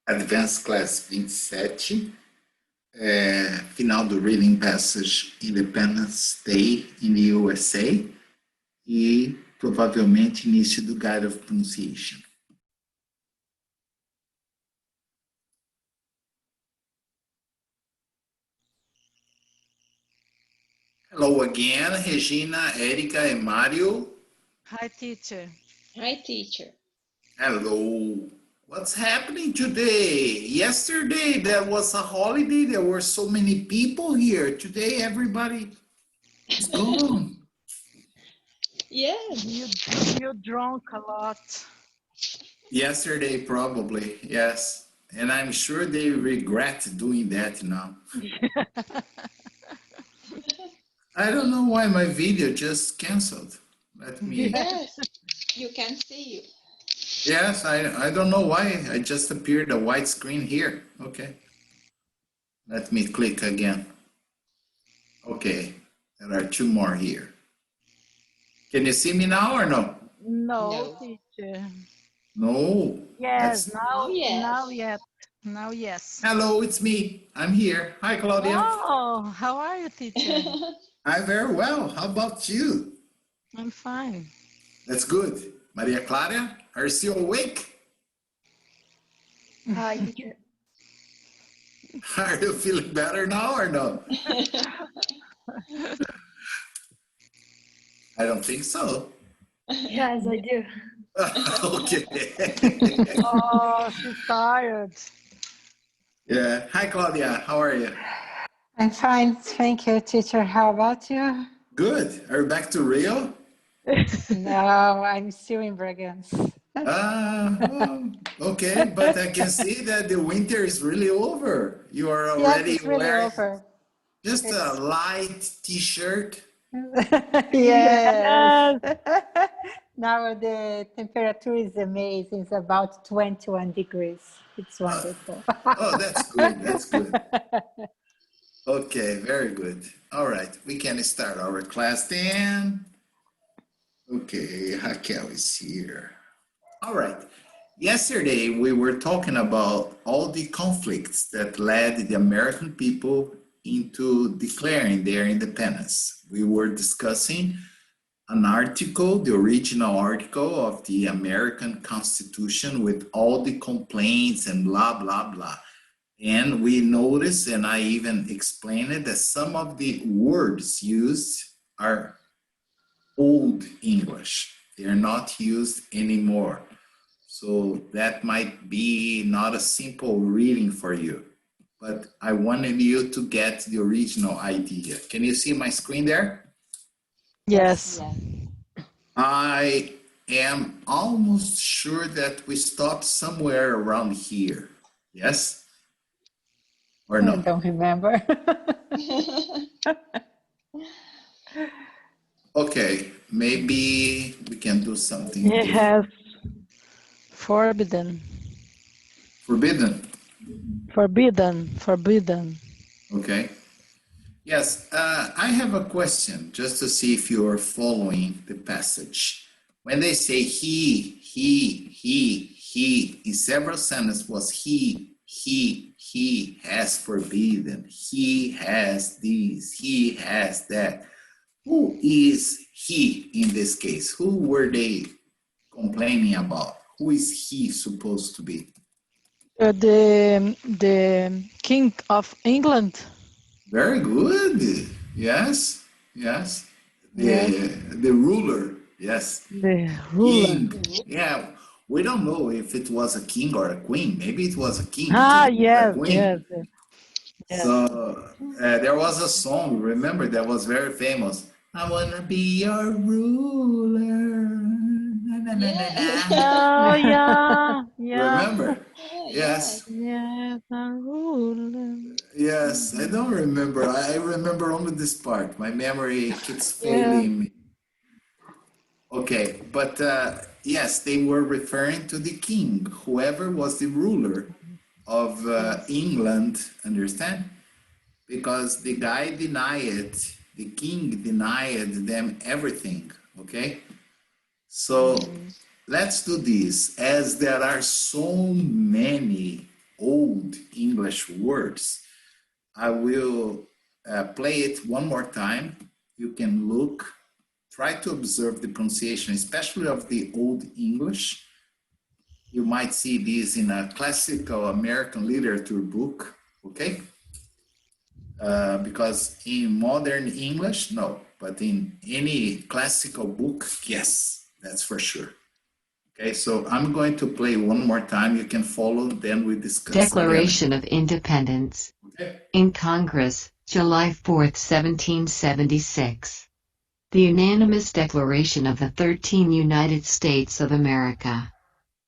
Advanced Class 27, final do Reading Passage Independence Day in the USA e provavelmente início do Guide of Pronunciation. Hello again, Regina, Erika, and Mario. Hi, teacher. Hi, teacher. Hello. What's happening today? Yesterday there was a holiday. There were so many people here. Today everybody is gone. Yes. You drank a lot. Yesterday probably, yes. And I'm sure they regret doing that now. I don't know why my video just canceled. Let me. Yes, you can see you. Yes, I don't know why. I just appeared a white screen here. Okay. Let me click again. Okay. There are two more here. Can you see me now or no? No, teacher. No. Yes, now, yes. Now, yes. Hello, it's me. I'm here. Hi, Claudia. Oh, how are you, teacher? I'm very well. How about you? I'm fine. That's good. Maria Clara, are you still awake? Hi, teacher. Are you feeling better now or no? I don't think so. Yes, I do. Okay. Oh, she's tired. Yeah. Hi, Claudia. How are you? I'm fine, thank you, teacher. How about you? Good. Are you back to Rio? No, I'm still in Bragança. Oh, okay, but I can see that the winter is really over. You are already Yes, it's really wearing over. just a light t-shirt. Yes. Now the temperature is amazing. It's about 21 degrees. It's wonderful. Oh, that's good. That's good. Okay, very good. All right, we can start our class then. Okay, Raquel is here. All right. Yesterday, we were talking about all the conflicts that led the American people into declaring their independence. We were discussing an article, the original article of the American Constitution with all the complaints and blah, blah, blah. And we noticed, and I even explained it, that some of the words used are Old English. They're not used anymore. So that might be not a simple reading for you, but I wanted you to get the original idea. Can you see my screen there? Yes. I am almost sure that we stopped somewhere around here. Yes? Or no? I don't remember. Okay, maybe we can do something It different. has forbidden. Forbidden? Forbidden. Okay. Yes, I have a question just to see if you are following the passage. When they say he, in several sentences was he has forbidden, he has this, he has that. Who is he in this case? Who were they complaining about? Who is he supposed to be? The King of England. Very good. Yes, yes. The ruler, yes. The ruler. King. Yeah, we don't know if it was a king or a queen. Maybe it was a king. Ah, A yes, queen. yes. So there was a song, remember, that was very famous. I wanna be your ruler. Na, na, na, na, na. Oh, yeah. Remember? Yes. Yes, a ruler. Yes, I don't remember. I remember only this part. My memory keeps failing me. Okay, but yes, they were referring to the king, whoever was the ruler of England, understand? Because the guy denied, the king denied them everything, okay? So let's do this. As there are so many old English words. I will play it one more time. You can look, try to observe the pronunciation, especially of the old English. You might see these in a classical American literature book, okay? Because in modern English, no, but in any classical book, yes, that's for sure. Okay, so I'm going to play one more time. You can follow, then we discuss. Declaration of Independence. Okay. In Congress, July 4, 1776. The unanimous declaration of the 13 United States of America.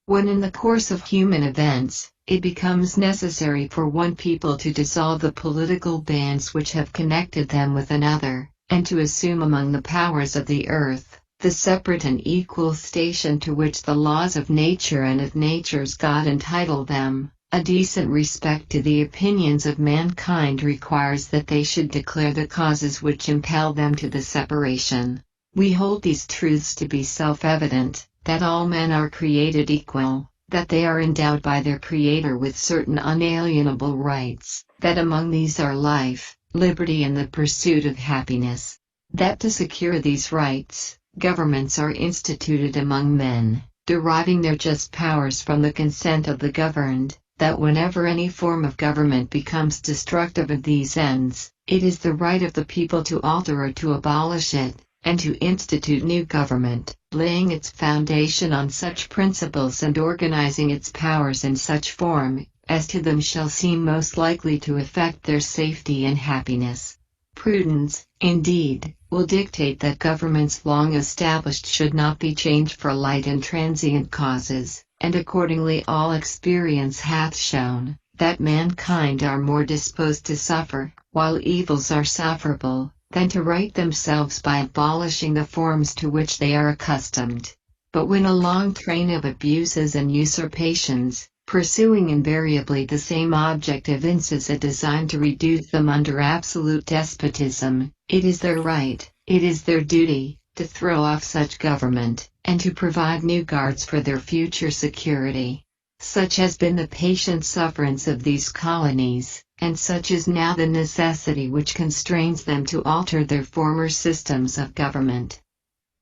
When in the course of human events, it becomes necessary for one people to dissolve the political bands which have connected them with another, and to assume among the powers of the earth, the separate and equal station to which the laws of nature and of nature's God entitle them, a decent respect to the opinions of mankind requires that they should declare the causes which impel them to the separation. We hold these truths to be self-evident, that all men are created equal, that they are endowed by their Creator with certain unalienable rights, that among these are life, liberty and the pursuit of happiness. That to secure these rights, governments are instituted among men, deriving their just powers from the consent of the governed, that whenever any form of government becomes destructive of these ends, it is the right of the people to alter or to abolish it, and to institute new government, laying its foundation on such principles and organizing its powers in such form, as to them shall seem most likely to effect their safety and happiness. Prudence, indeed, will dictate that governments long established should not be changed for light and transient causes, and accordingly all experience hath shown, that mankind are more disposed to suffer, while evils are sufferable, than to right themselves by abolishing the forms to which they are accustomed. But when a long train of abuses and usurpations, pursuing invariably the same object evinces a design to reduce them under absolute despotism, it is their right, it is their duty, to throw off such government, and to provide new guards for their future security. Such has been the patient sufferance of these colonies, and such is now the necessity which constrains them to alter their former systems of government.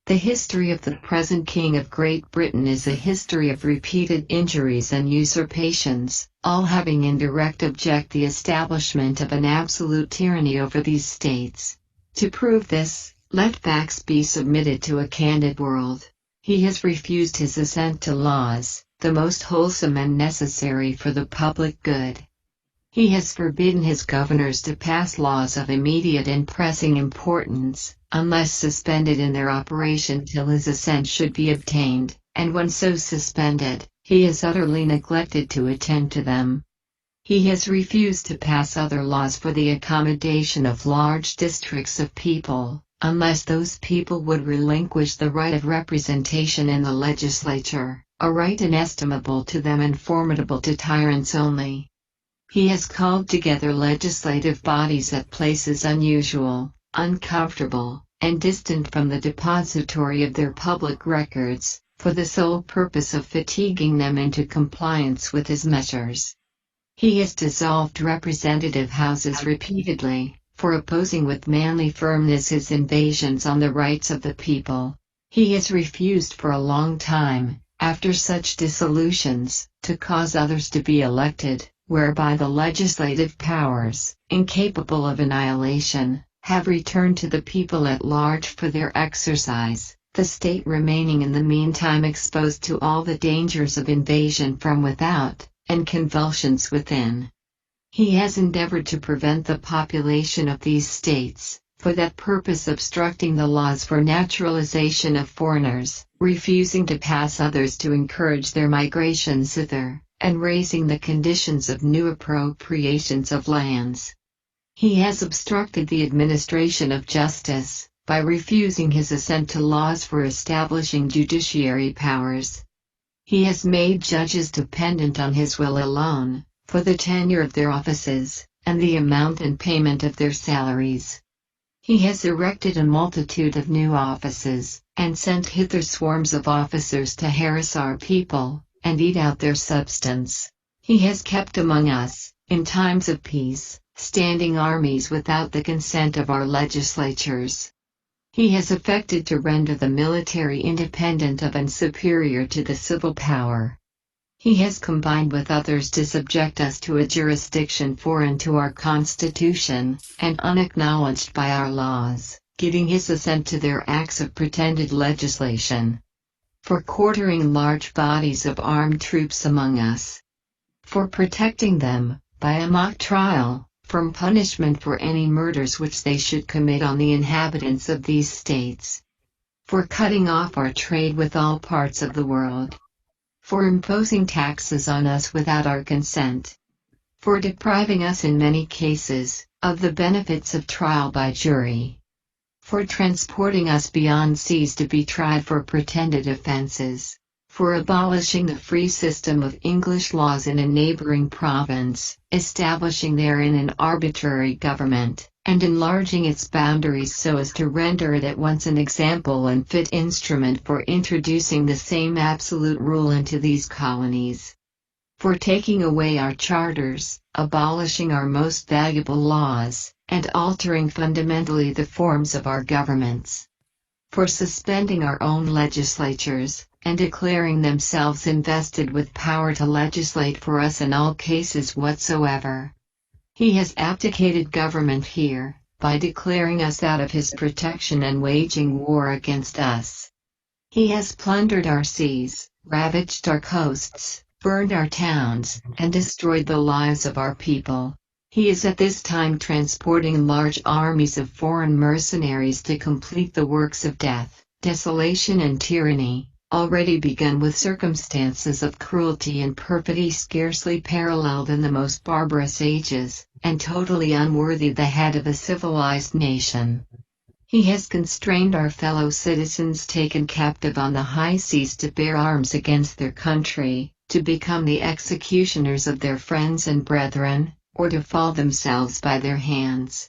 The history of the present King of Great Britain is a history of repeated injuries and usurpations, all having in direct object the establishment of an absolute tyranny over these states. To prove this, let facts be submitted to a candid world. He has refused his assent to laws, the most wholesome and necessary for the public good. He has forbidden his governors to pass laws of immediate and pressing importance, unless suspended in their operation till his assent should be obtained, and when so suspended, he has utterly neglected to attend to them. He has refused to pass other laws for the accommodation of large districts of people, unless those people would relinquish the right of representation in the legislature, a right inestimable to them and formidable to tyrants only. He has called together legislative bodies at places unusual, uncomfortable, and distant from the depository of their public records, for the sole purpose of fatiguing them into compliance with his measures. He has dissolved representative houses repeatedly, for opposing with manly firmness his invasions on the rights of the people. He has refused for a long time, after such dissolutions, to cause others to be elected, whereby the legislative powers, incapable of annihilation, have returned to the people at large for their exercise, the state remaining in the meantime exposed to all the dangers of invasion from without, and convulsions within. He has endeavored to prevent the population of these states, for that purpose obstructing the laws for naturalization of foreigners, refusing to pass others to encourage their migration thither, and raising the conditions of new appropriations of lands. He has obstructed the administration of justice, by refusing his assent to laws for establishing judiciary powers. He has made judges dependent on his will alone, for the tenure of their offices, and the amount and payment of their salaries. He has erected a multitude of new offices, and sent hither swarms of officers to harass our people, and eat out their substance. He has kept among us, in times of peace, standing armies without the consent of our legislatures. He has effected to render the military independent of and superior to the civil power. He has combined with others to subject us to a jurisdiction foreign to our Constitution, and unacknowledged by our laws, giving his assent to their acts of pretended legislation. For quartering large bodies of armed troops among us. For protecting them, by a mock trial, from punishment for any murders which they should commit on the inhabitants of these states. For cutting off our trade with all parts of the world. For imposing taxes on us without our consent. For depriving us in many cases, of the benefits of trial by jury. For transporting us beyond seas to be tried for pretended offenses. For abolishing the free system of English laws in a neighboring province, establishing therein an arbitrary government, and enlarging its boundaries so as to render it at once an example and fit instrument for introducing the same absolute rule into these colonies. For taking away our charters, abolishing our most valuable laws, and altering fundamentally the forms of our governments. For suspending our own legislatures, and declaring themselves invested with power to legislate for us in all cases whatsoever. He has abdicated government here, by declaring us out of his protection and waging war against us. He has plundered our seas, ravaged our coasts, burned our towns, and destroyed the lives of our people. He is at this time transporting large armies of foreign mercenaries to complete the works of death, desolation and tyranny, already begun with circumstances of cruelty and perfidy scarcely paralleled in the most barbarous ages, and totally unworthy the head of a civilized nation. He has constrained our fellow citizens taken captive on the high seas to bear arms against their country, to become the executioners of their friends and brethren, or to fall themselves by their hands.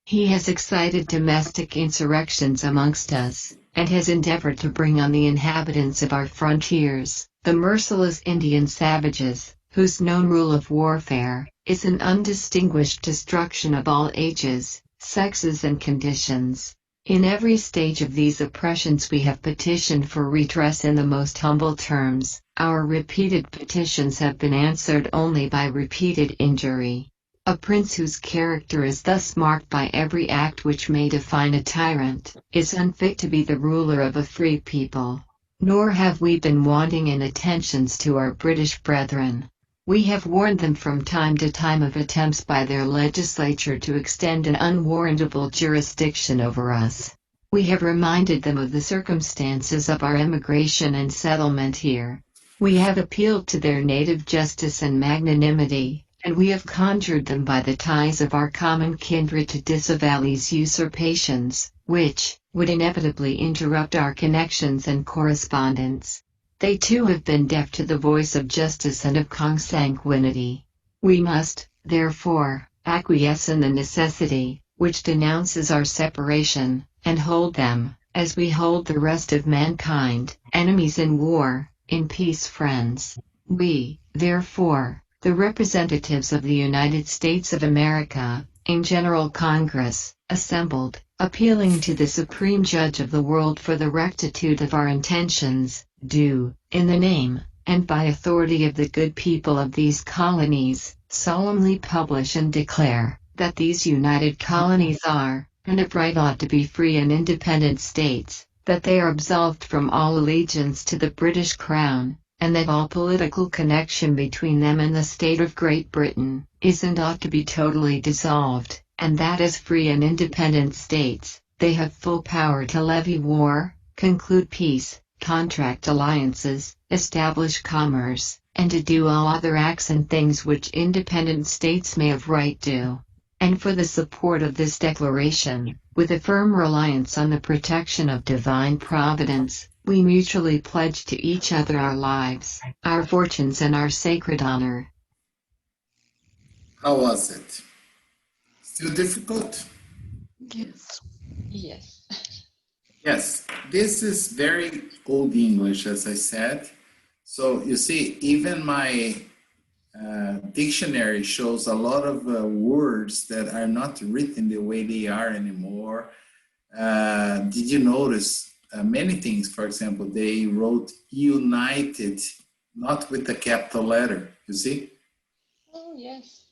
He has excited domestic insurrections amongst us, and has endeavored to bring on the inhabitants of our frontiers, the merciless Indian savages, whose known rule of warfare, is an undistinguished destruction of all ages, sexes and conditions. In every stage of these oppressions we have petitioned for redress in the most humble terms. Our repeated petitions have been answered only by repeated injury. A prince whose character is thus marked by every act which may define a tyrant, is unfit to be the ruler of a free people. Nor have we been wanting in attentions to our British brethren. We have warned them from time to time of attempts by their legislature to extend an unwarrantable jurisdiction over us. We have reminded them of the circumstances of our emigration and settlement here. We have appealed to their native justice and magnanimity, and we have conjured them by the ties of our common kindred to disavow these usurpations, which would inevitably interrupt our connections and correspondence. They too have been deaf to the voice of justice and of consanguinity. We must, therefore, acquiesce in the necessity, which denounces our separation, and hold them, as we hold the rest of mankind, enemies in war, in peace friends. We, therefore, the representatives of the United States of America, in General Congress, assembled, appealing to the Supreme Judge of the world for the rectitude of our intentions, do, in the name, and by authority of the good people of these colonies, solemnly publish and declare, that these united colonies are, and of right ought to be free and independent states, that they are absolved from all allegiance to the British Crown, and that all political connection between them and the state of Great Britain, is and ought to be totally dissolved, and that as free and independent states, they have full power to levy war, conclude peace, contract alliances, establish commerce, and to do all other acts and things which independent states may of right do. And for the support of this declaration, with a firm reliance on the protection of divine providence, we mutually pledge to each other our lives, our fortunes and our sacred honor. How was it? Still difficult? Yes. Yes. Yes, this is very old English, as I said. So you see, even my dictionary shows a lot of words that are not written the way they are anymore. Did you notice many things? For example, they wrote united, not with a capital letter, you see? Oh, yes.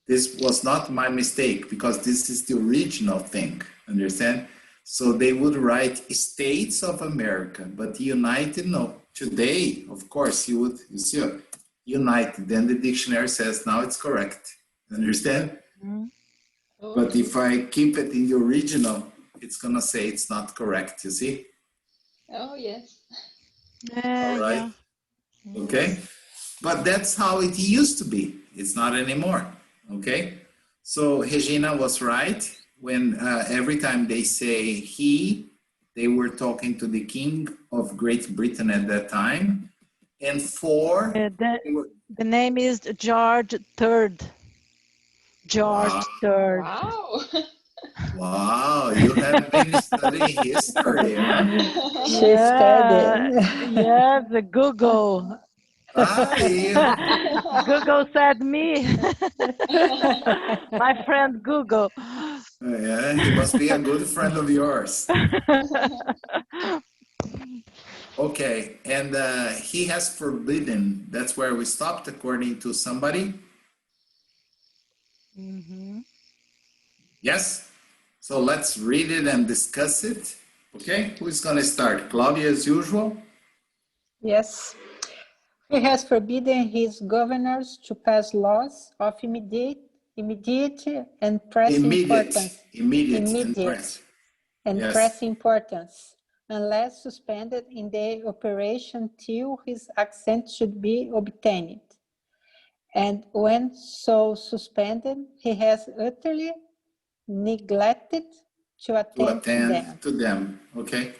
This was not my mistake because this is the original thing, understand? So they would write States of America, but United, no. Today, of course, you see, United, then the dictionary says now it's correct, understand? But if I keep it in the original, it's gonna say it's not correct, you see? Oh, yes. All right, okay? But that's how it used to be. It's not anymore, okay? So Regina was right when every time they say he, they were talking to the King of Great Britain at that time. And for, The name is George III. George III. Wow. wow, you have been studying history, huh? She studied. Yes, Google. Ah, yeah. Google said me. My friend Google. Yeah, he must be a good friend of yours. Okay, and he has forbidden, that's where we stopped according to somebody. Yes? So let's read it and discuss it. Okay, who's gonna start? Claudia as usual? Yes. He has forbidden his governors to pass laws of immediate and pressing importance. Immediate and yes. pressing importance, unless suspended in their operation till his assent should be obtained. And when so suspended, he has utterly neglected to attend to them. Okay.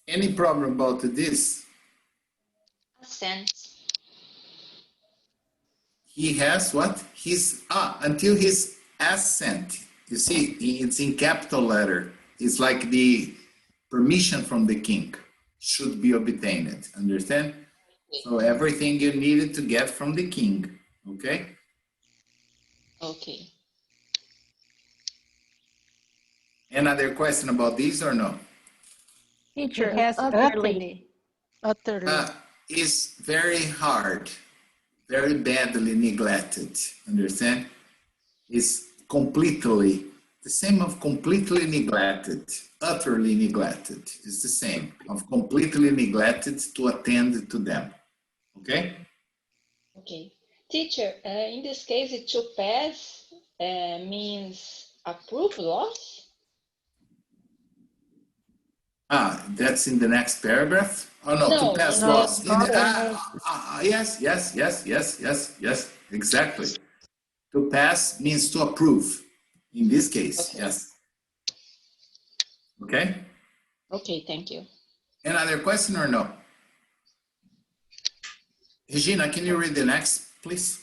Any problem about this? Assent. He has what? Until his assent. You see, it's in capital letter. It's like the permission from the king should be obtained. Understand? So everything you needed to get from the king. Okay? Okay. Another question about this or no? Teacher has utterly. Is very hard, very badly neglected. Understand? Is completely the same of completely neglected, utterly neglected. It's the same of completely neglected to attend to them. Okay? Okay. Teacher, in this case, to pass means approve laws? That's in the next paragraph? Oh no, No, to pass no. laws. Yes, exactly. To pass means to approve, in this case, Okay. yes. Okay? Okay, thank you. Another question or no? Regina, can you read the next, please?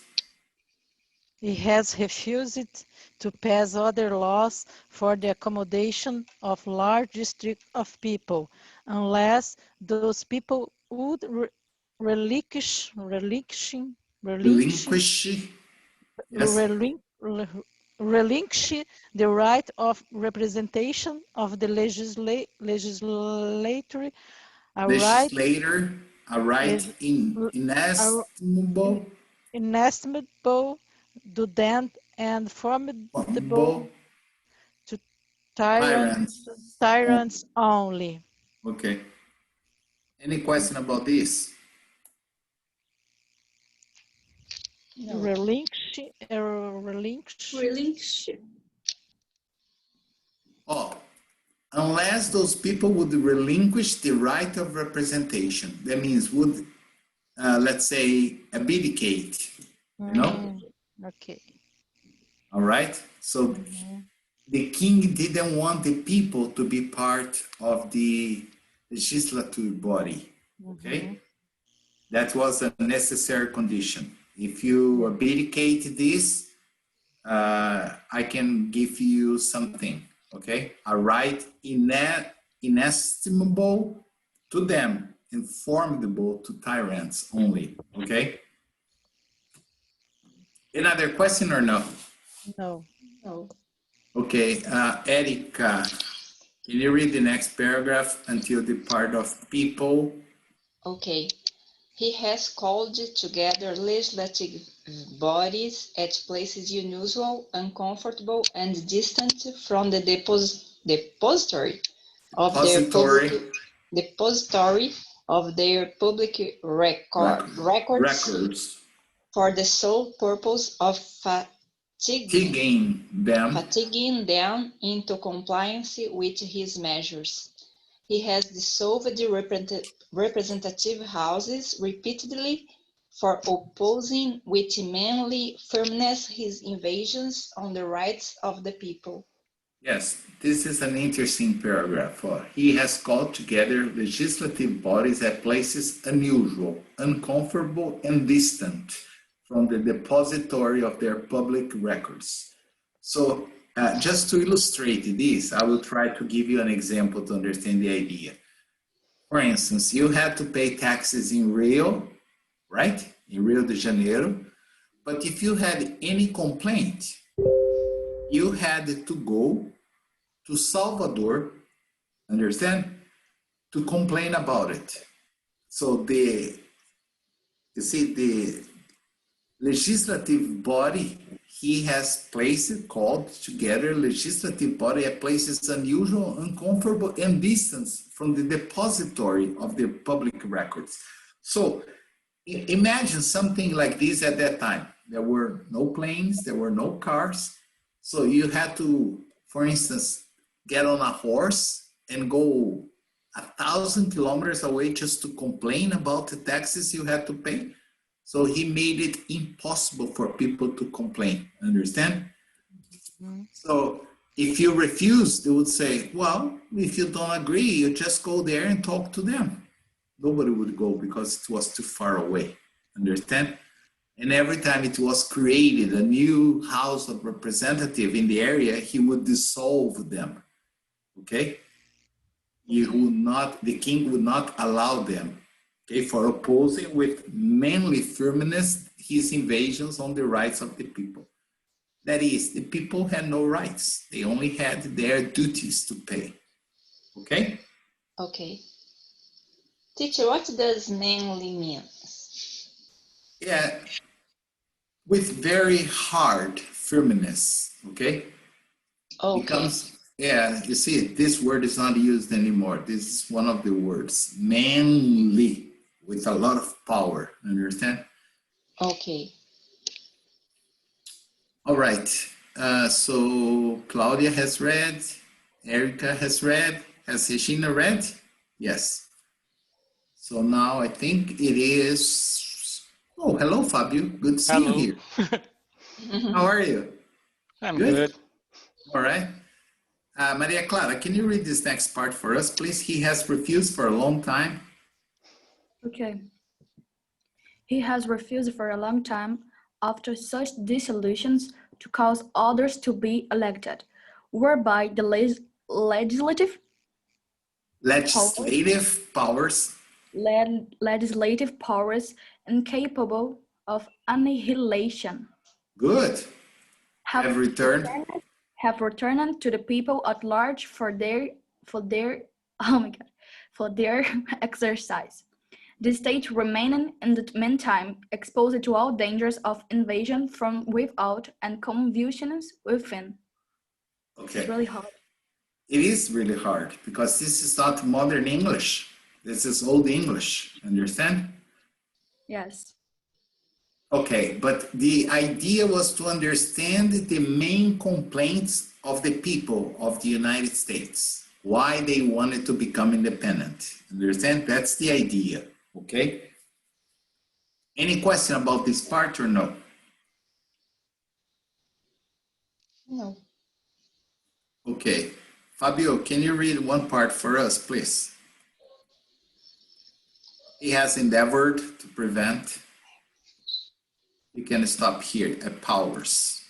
He has refused to pass other laws for the accommodation of large districts of people, unless those people would relinquish Yes. the right of representation of the legislature, a right inestimable to them and formidable to tyrants only. Okay. Any question about this? No. Relinquish. Oh, unless those people would relinquish the right of representation. That means would, let's say, abdicate, you know? Okay. All right? So the king didn't want the people to be part of the legislative body, okay? That was a necessary condition. If you abdicate this, I can give you something, okay? A right inestimable to them and formidable to tyrants only, okay? Another question or no? No. No. Okay, Erica, can you read the next paragraph until the part of people? Okay. He has called together legislative bodies at places unusual, uncomfortable, and distant from the depository of their public records Records. for the sole purpose of Fatiguing them into compliance with his measures. He has dissolved the representative houses repeatedly for opposing with manly firmness his invasions on the rights of the people. Yes, this is an interesting paragraph. He has called together legislative bodies at places unusual, uncomfortable, and distant from the depository of their public records. So, just to illustrate this, I will try to give you an example to understand the idea. For instance, you had to pay taxes in Rio, right? In Rio de Janeiro. But if you had any complaint, you had to go to Salvador, understand, to complain about it. So the legislative body, he has placed, called together legislative body at places unusual, uncomfortable, and distant from the depository of the public records. So imagine something like this at that time. There were no planes, there were no cars. So you had to, for instance, get on a horse and go 1,000 kilometers away just to complain about the taxes you had to pay. So he made it impossible for people to complain, understand? Mm-hmm. So if you refuse, they would say, well, if you don't agree, you just go there and talk to them. Nobody would go because it was too far away, understand? And every time it was created a new House of Representative in the area, he would dissolve them, okay? The king would not allow them, okay, for opposing with manly firmness his invasions on the rights of the people. That is, the people had no rights. They only had their duties to pay, okay? Okay. Teacher, what does manly mean? Yeah, with very hard firmness, okay? Okay. Becomes, yeah, you see, this word is not used anymore. This is one of the words, manly, with a lot of power, understand? Okay. All right, so Claudia has read, Erica has read, has Regina read? Yes. So now I think it is, oh, hello, Fabio, good to see you here. How are you? I'm good. All right. Maria Clara, can you read this next part for us, please? He has refused for a long time. Okay. He has refused for a long time, after such dissolutions, to cause others to be elected, whereby the legislative powers incapable of annihilation Good. Have returned to the people at large for their exercise. The state remaining in the meantime exposed to all dangers of invasion from without and convulsions within. Okay. It's really hard. It is really hard because this is not modern English. This is old English. Understand? Yes. Okay, but the idea was to understand the main complaints of the people of the United States, why they wanted to become independent. Understand? That's the idea. Okay. Any question about this part or no? No. Okay. Fabio, can you read one part for us, please? He has endeavored to prevent. You can stop here at powers.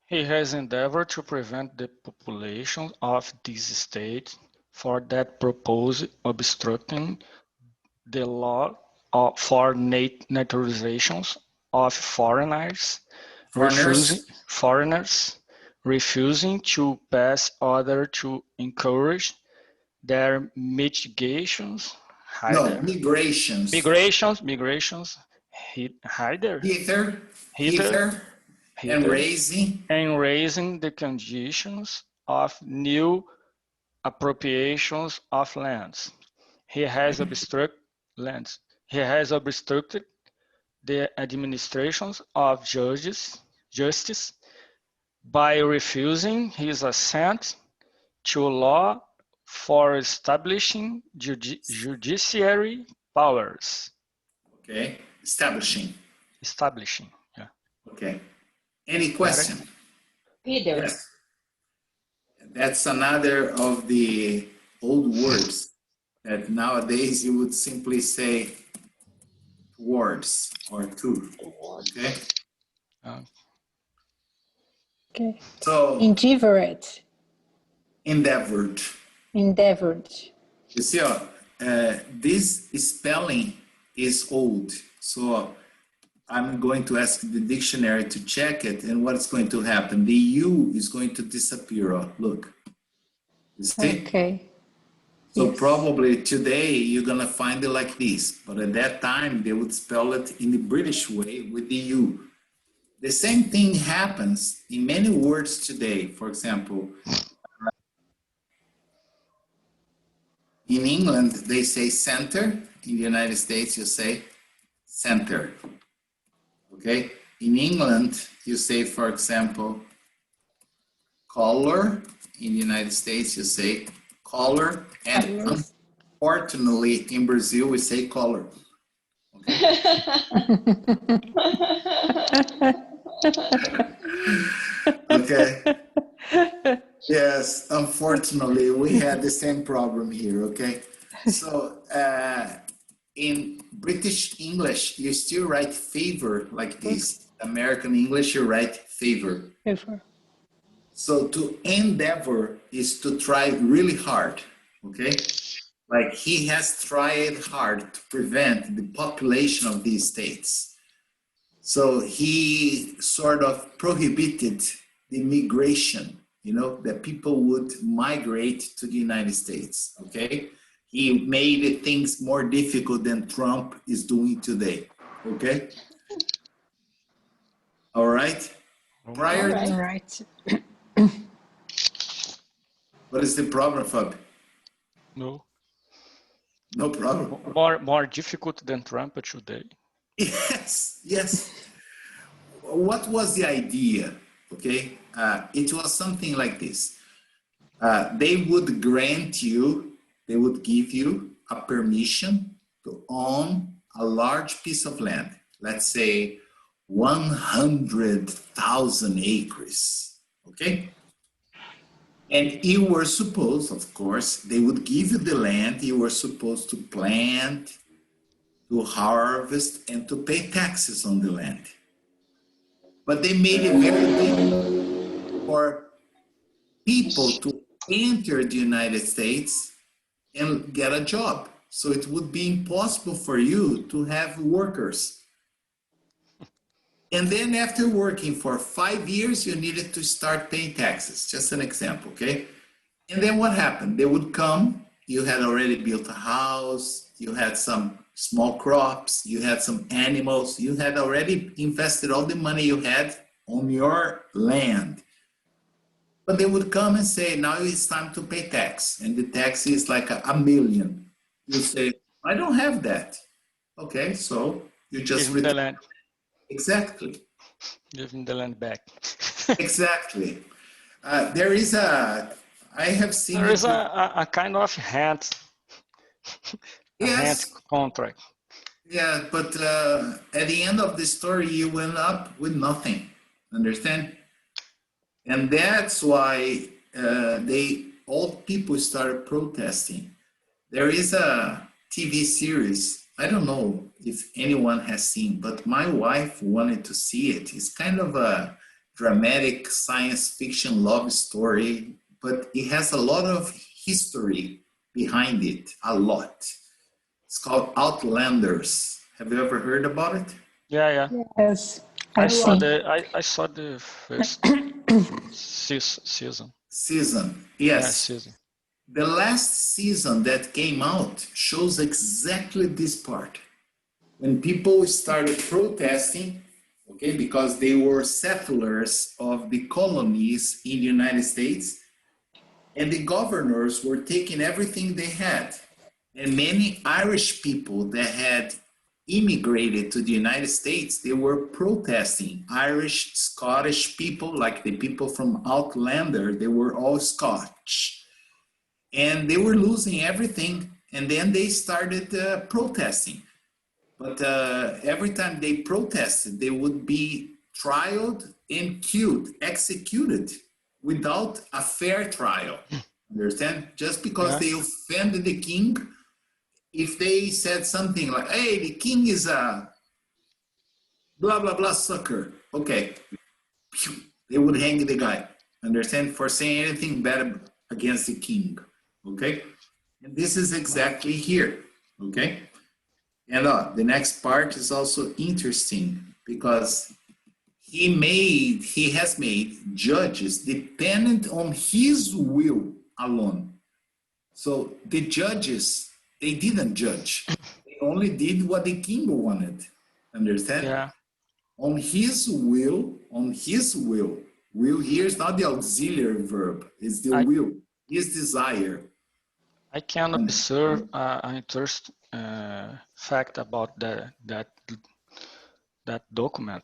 He has endeavored to prevent the population of this state for that purpose obstructing the law for naturalizations of foreigners refusing to pass order to encourage their mitigations. No, migrations. Migrations, Hither, and raising the conditions of new appropriations of lands. He has obstructed the administrations of justice by refusing his assent to law for establishing judiciary powers. Okay, establishing. Yeah. Okay. Any question? Hither. Yes. That's another of the old words that nowadays you would simply say towards or to. Okay. Okay. So Endeavored. endeavored. You see, this spelling is old. So I'm going to ask the dictionary to check it, and what's going to happen? The U is going to disappear. Look. You see? Okay. So yes. Probably today you're going to find it like this, but at that time they would spell it in the British way with the U. The same thing happens in many words today. For example, in England, they say center. In the United States, you say center. Okay? In England, you say, for example, color. In the United States, you say color. And unfortunately, in Brazil, we say color. Okay. Yes, unfortunately, we had the same problem here, okay? So in British English, you still write favor like this. American English, you write favor. So to endeavor is to try really hard, okay? Like he has tried hard to prevent the population of these states. So he sort of prohibited the migration, you know, that people would migrate to the United States, okay? He made things more difficult than Trump is doing today, okay? All right? All right. What is the problem, Fab? No problem. More difficult than Trump today. Yes. What was the idea? Okay, it was something like this. They would they would give you a permission to own a large piece of land. Let's say 100,000 acres. Okay. And you were supposed, of course, they would give you the land, you were supposed to plant, to harvest, and to pay taxes on the land. But they made it very difficult for people to enter the United States and get a job. So it would be impossible for you to have workers. And then after working for 5 years, you needed to start paying taxes. Just an example, okay? And then what happened? They would come, you had already built a house, you had some small crops, you had some animals, you had already invested all the money you had on your land. But they would come and say, now it's time to pay tax. And the tax is like $1 million. You say, I don't have that. Okay, so you just return the land. Exactly. Giving the land back. Exactly. There is a kind of hand contract. Yeah, but at the end of the story, you went up with nothing. Understand? And that's why all people started protesting. There is a TV series. I don't know if anyone has seen, but my wife wanted to see it. It's kind of a dramatic science fiction love story, but it has a lot of history behind it, a lot. It's called Outlanders. Have you ever heard about it? Yeah. Yes, I I saw see. I saw the first season. Season. Yeah, Yes. season. The last season that came out shows exactly this part. When people started protesting, okay, because they were settlers of the colonies in the United States, and the governors were taking everything they had. And many Irish people that had immigrated to the United States, they were protesting. Irish, Scottish people, like the people from Outlander, they were all Scotch. And they were losing everything. And then they started protesting. But every time they protested, they would be trialed and killed, executed without a fair trial. Understand? Just because Yeah. they offended the king, if they said something like, hey, the king is a blah, blah, blah sucker, okay, they would hang the guy. Understand? For saying anything bad against the king. Okay? And this is exactly here. Okay? And the next part is also interesting because he has made judges dependent on his will alone. So the judges, they didn't judge. They only did what the king wanted. Understand? Yeah. On his will, Will here is not the auxiliary verb, it's the I will, his desire. I can And observe an interesting fact about that document.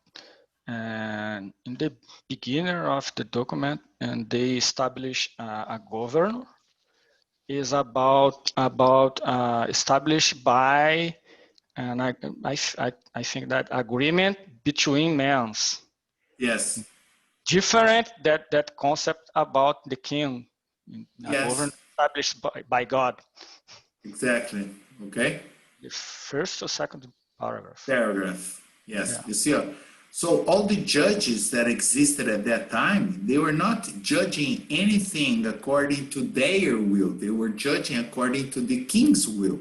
And in the beginning of the document, and they establish a governor is about established by, and I think that agreement between men's yes, different that concept about the king, a government yes, established by God. exactly. Okay. The first or second paragraph. Paragraph. Yes, Yeah. you see. So all the judges that existed at that time, they were not judging anything according to their will. They were judging according to the king's will.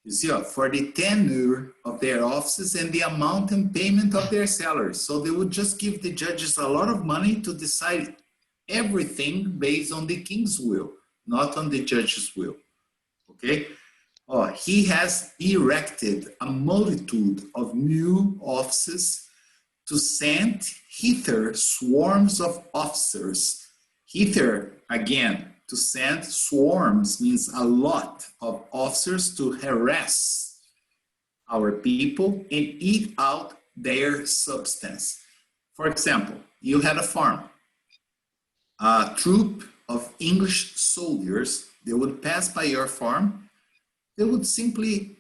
You see, for the tenure of their offices and the amount and payment of their salaries. So they would just give the judges a lot of money to decide everything based on the king's will, not on the judge's will. Okay? He has erected a multitude of new offices to send hither swarms of officers. Hither, again, to send swarms means a lot of officers to harass our people and eat out their substance. For example, you had a farm. A troop of English soldiers, they would pass by your farm. They would simply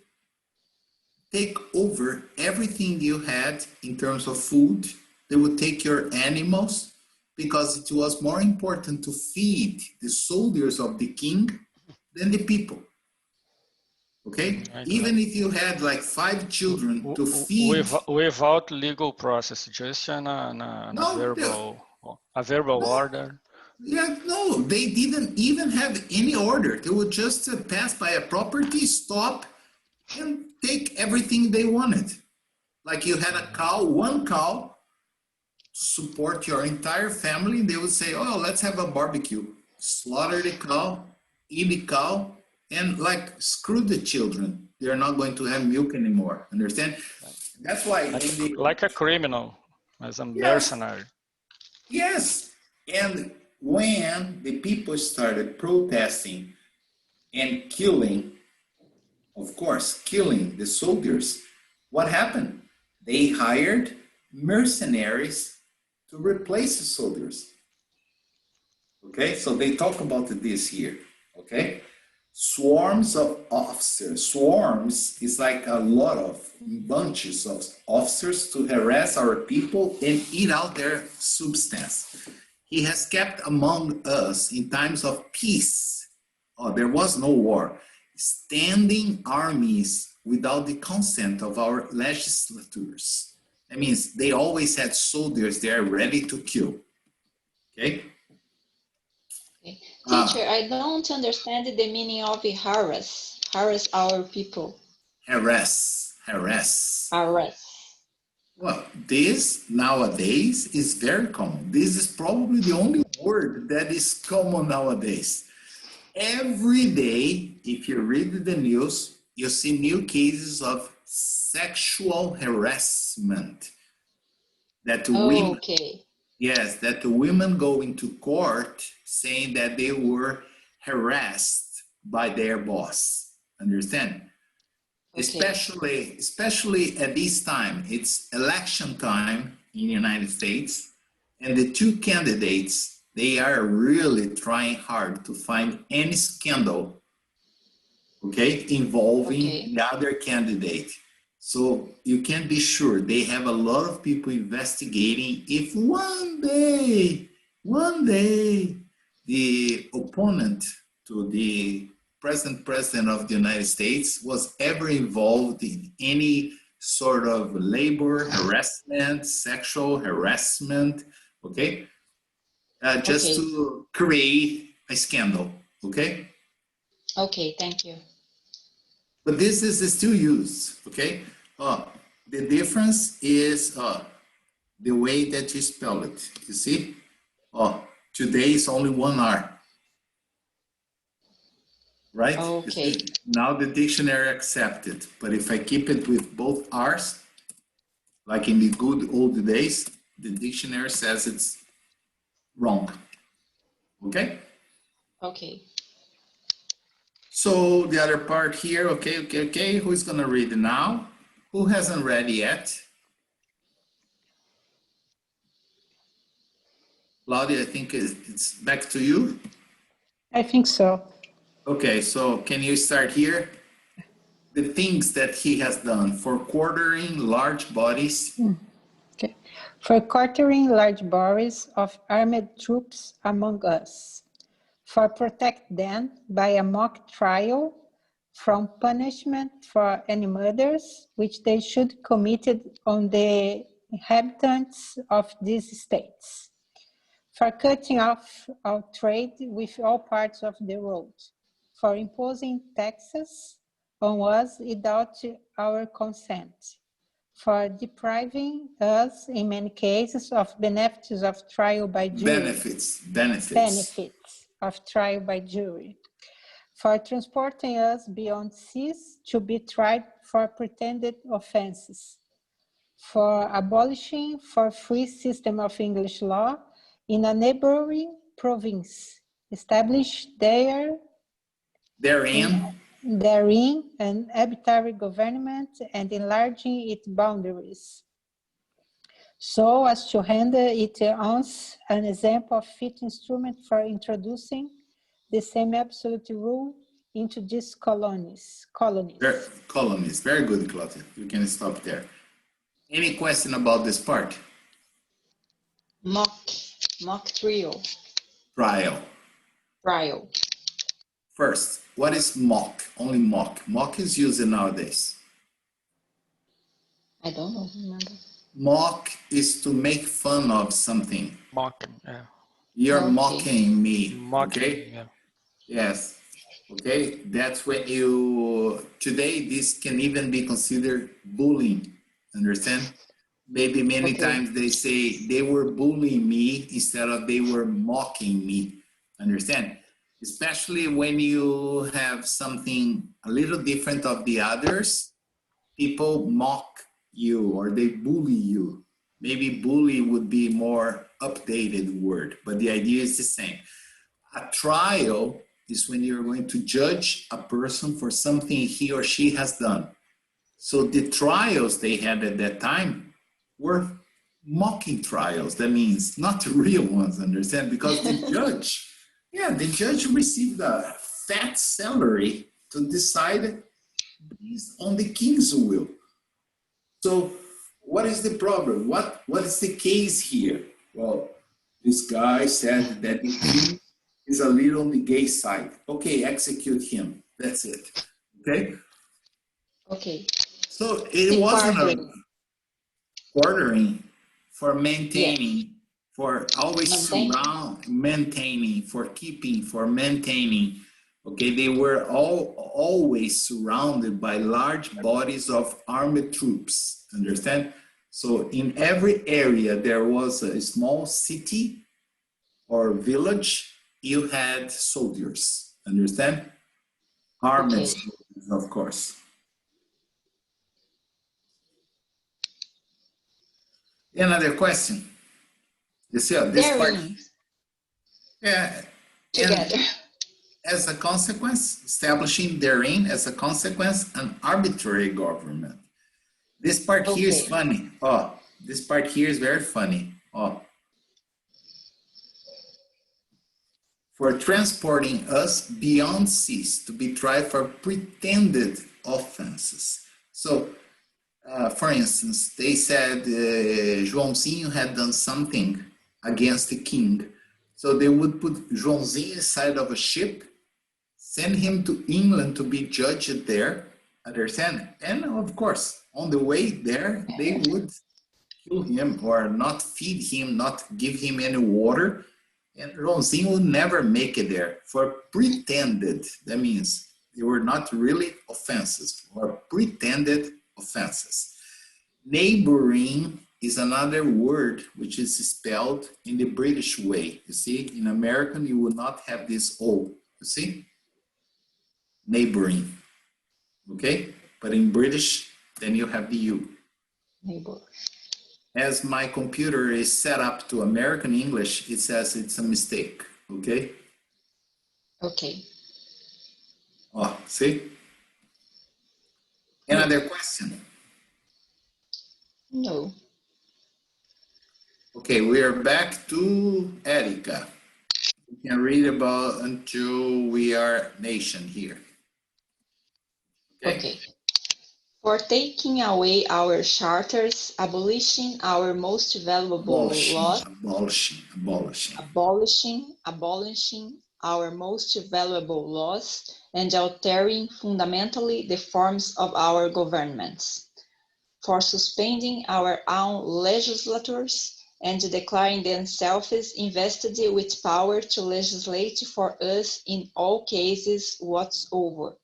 take over everything you had in terms of food. They would take your animals because it was more important to feed the soldiers of the king than the people. Okay? Even if you had like 5 children to feed. Without legal process, just a verbal order. Yeah, no, they didn't even have any order. They would just pass by a property, stop, and take everything they wanted. Like you had a cow, one cow, support your entire family. They would say, oh, let's have a barbecue. Slaughter the cow, eat the cow, and like screw the children. They're not going to have milk anymore. Understand? That's why. Like a criminal, as a mercenary. Yes. And when the people started protesting and killing, of course, killing the soldiers, what happened? They hired mercenaries to replace the soldiers. Okay, so they talk about this here. Okay, swarms of officers. Swarms is like a lot of bunches of officers to harass our people and eat out their substance. He has kept among us in times of peace. There was no war. Standing armies without the consent of our legislators. That means they always had soldiers there ready to kill. Okay? Teacher, I don't understand the meaning of harass our people. Harass. Harass. Well, this nowadays is very common. This is probably the only word that is common nowadays. Every day, if you read the news, you see new cases of sexual harassment that Oh, women, okay. yes, that the women go into court saying that they were harassed by their boss. Understand? Okay. Especially at this time, it's election time in the United States, and the two candidates, they are really trying hard to find any scandal, okay, involving Okay. the other candidate. So you can be sure they have a lot of people investigating if one day, the opponent to the present president of the United States was ever involved in any sort of labor harassment, sexual harassment, okay? Just Okay. to create a scandal, okay? Okay. Thank you. But this is still used, okay? The difference is the way that you spell it. You see? Today is only one R, right? Okay. Now the dictionary accepts it. But if I keep it with both R's, like in the good old days, the dictionary says it's wrong. Okay? Okay. So the other part here, okay. Who's gonna read it now? Who hasn't read yet? Claudia, I think it's back to you. I think so. Okay, so can you start here? The things that he has done for quartering large bodies. Okay. For quartering large bodies of armed troops among us, for protect them by a mock trial from punishment for any murders which they should committed on the inhabitants of these states, for cutting off our trade with all parts of the world, for imposing taxes on us without our consent, for depriving us in many cases of benefits of trial by jury, benefits of trial by jury, for transporting us beyond seas to be tried for pretended offenses, for abolishing for free system of English law in a neighboring province, establish therein an arbitrary government and enlarging its boundaries, so as to render it once an example of fit instrument for introducing the same absolute rule into these colonies. Colonies, very good, Claudia. You can stop there. Any question about this part? Mock trial. Trial. First, what is mock? Only mock. Mock is used nowadays. I don't know. Remember. Mock is to make fun of something. Mocking, yeah. You're Okay. mocking me, Mocking, okay? yeah. Yes, okay? That's when you, today this can even be considered bullying, understand? Maybe many times they say they were bullying me instead of they were mocking me, understand? Especially when you have something a little different of the others, people mock you or they bully you. Maybe bully would be more updated word, but the idea is the same. A trial is when you're going to judge a person for something he or she has done. So the trials they had at that time were mocking trials. That means not the real ones, understand? Because the judge received a fat salary to decide based on the king's will. So what is the problem? What is the case here? Well, this guy said that the king is a little on the gay side. Okay, execute him. That's it. Okay? Okay. So it wasn't a quartering for maintaining, Yes. for always maintaining, for keeping, for maintaining. Okay, they were always surrounded by large bodies of armed troops. Understand? So in every area, there was a small city or village, you had soldiers, understand? Armed Okay. soldiers, of course. Another question. You see, this They're part, in yeah, and together. as a consequence, establishing therein as a consequence an arbitrary government. This part here is Okay. funny. Oh, this part here is very funny. Oh, for transporting us beyond seas to be tried for pretended offenses. So, for instance, they said Joãozinho had done something against the king. So they would put Joãozinho inside of a ship, send him to England to be judged there, understand? And of course, on the way there, they would kill him or not feed him, not give him any water. And Joãozinho would never make it there for pretended. That means they were not really offenses or pretended offenses. Neighboring is another word which is spelled in the British way. You see, in American, you will not have this O. You see? Neighboring. Okay? But in British, then you have the U. Neighbor. As my computer is set up to American English, it says it's a mistake. Okay? Okay. Oh, see? Another question? No. Okay, we are back to Erica. We can read about until we are nation here. Okay. For taking away our charters, abolishing our most valuable laws, abolishing our most valuable laws, and altering fundamentally the forms of our governments. For suspending our own legislators and declaring themselves invested with power to legislate for us in all cases whatsoever.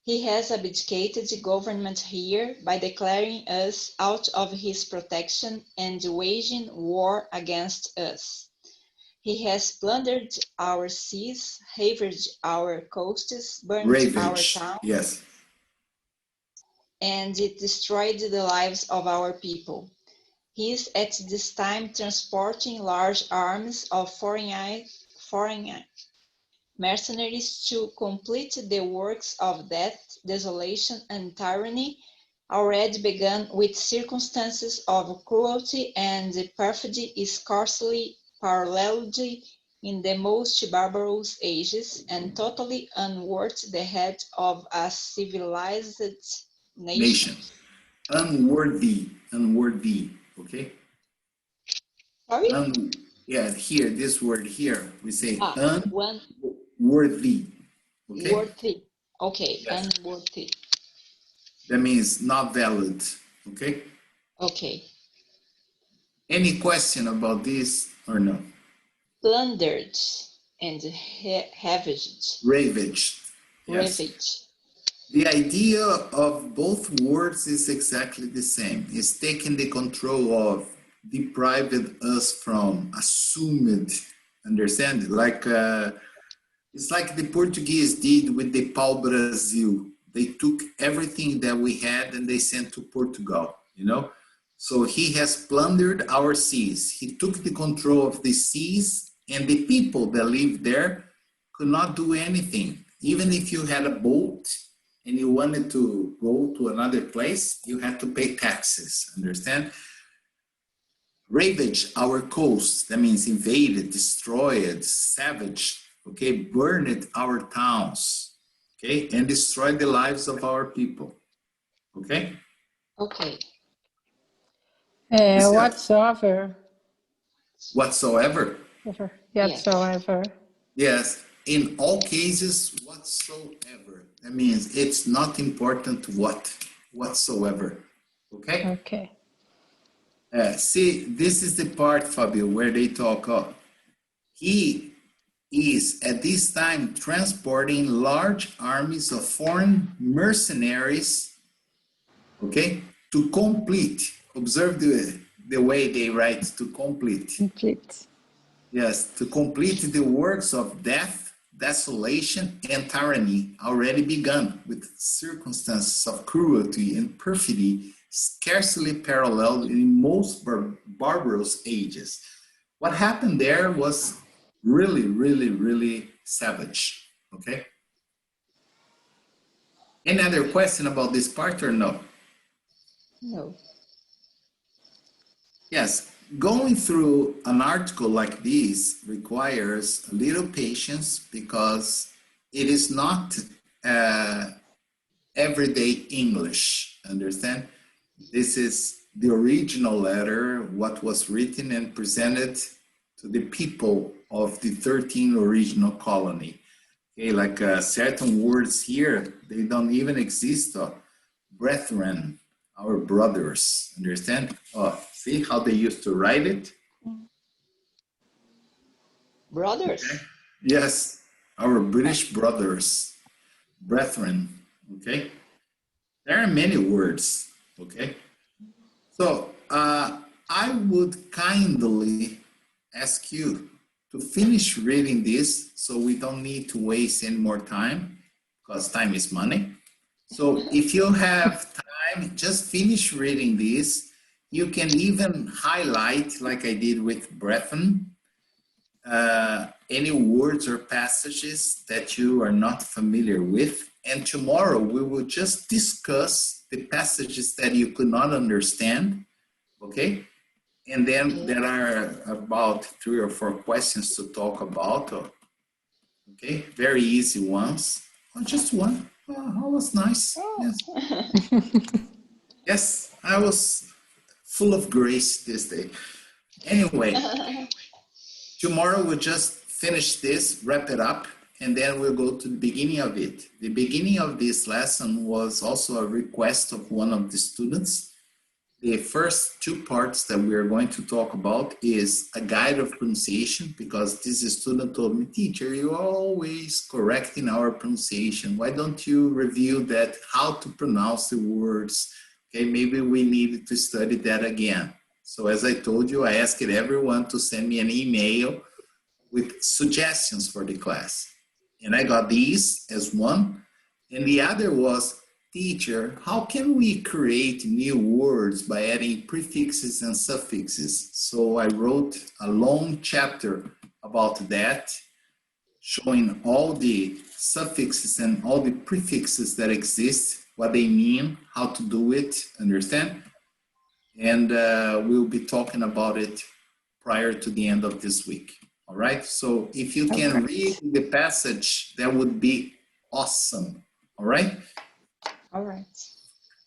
He has abdicated government here by declaring us out of his protection and waging war against us. He has plundered our seas, ravaged our coasts, burnt our towns, yes. and it destroyed the lives of our people. He is at this time transporting large armies of foreign mercenaries to complete the works of death, desolation, and tyranny already begun with circumstances of cruelty and perfidy scarcely paralleled in the most barbarous ages and totally unworthy the head of a civilized nation. Unworthy, okay? Sorry? Yeah, here, this word here, we say One unworthy. Okay? worthy. Okay, Yes. unworthy. That means not valid. Okay? Okay. Any question about this or no? Plundered and ravaged. Ravaged. Yes. Ravaged. The idea of both words is exactly the same. It's taking the control of, deprived us from, assumed, understand? Like, it's like the Portuguese did with the Pau Brasil. They took everything that we had and they sent to Portugal, you know? So he has plundered our seas. He took the control of the seas, and the people that lived there could not do anything. Even if you had a boat and you wanted to go to another place, you had to pay taxes, understand? Ravaged our coast, that means invaded, destroyed, savaged, okay, burned our towns, okay, and destroyed the lives of our people, okay? Okay. Whatsoever. Whatsoever. Whatsoever. Yes, in all cases, whatsoever. That means it's not important what, whatsoever, okay? Okay. See, this is the part, Fabio, where they talk of. He is at this time transporting large armies of foreign mercenaries Okay? To complete. Observe the way they write to complete. Complete. Yes, to complete the works of death, desolation, and tyranny already begun with circumstances of cruelty and perfidy scarcely paralleled in most barbarous ages. What happened there was really, really, really savage. Okay? Any other question about this part or no? No. Yes, going through an article like this requires a little patience because it is not everyday English, understand? This is the original letter, what was written and presented to the people of the 13 original colony. Okay, like certain words here, they don't even exist. Brethren, our brothers, understand? Oh, see how they used to write it? Brothers? Okay. Yes, our British brothers, brethren, okay? There are many words, okay? So I would kindly ask you to finish reading this so we don't need to waste any more time because time is money. So if you have time, just finish reading this. You can even highlight, like I did with Brethren, any words or passages that you are not familiar with. And tomorrow we will just discuss the passages that you could not understand, okay? And then there are about 3 or 4 questions to talk about, okay? Very easy ones. Oh, just one. Oh, that was nice. Yes. Yes, I was full of grace this day. Anyway, tomorrow we'll just finish this, wrap it up, and then we'll go to the beginning of it. The beginning of this lesson was also a request of one of the students. The first 2 parts that we are going to talk about is a guide of pronunciation, because this student told me, teacher, you're always correcting our pronunciation. Why don't you review that, how to pronounce the words? Okay, maybe we need to study that again. So as I told you, I asked everyone to send me an email with suggestions for the class. And I got these as one. And the other was, teacher, how can we create new words by adding prefixes and suffixes? So I wrote a long chapter about that, showing all the suffixes and all the prefixes that exist, what they mean, how to do it, understand? And we'll be talking about it prior to the end of this week. All right, so if you can read the passage, that would be awesome. All right? All right.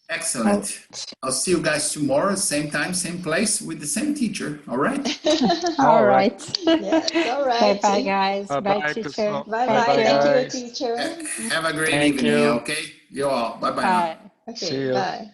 Excellent. I'll see you guys tomorrow, same time, same place, with the same teacher. All right? All right. Yes, all right. Bye-bye, guys. Bye-bye, Bye, teacher. pessoal. Bye-bye. Bye-bye, Thank you, guys. teacher. Have a great Thank evening, you. okay? You all. Bye-bye now. Bye. Okay, See you. bye.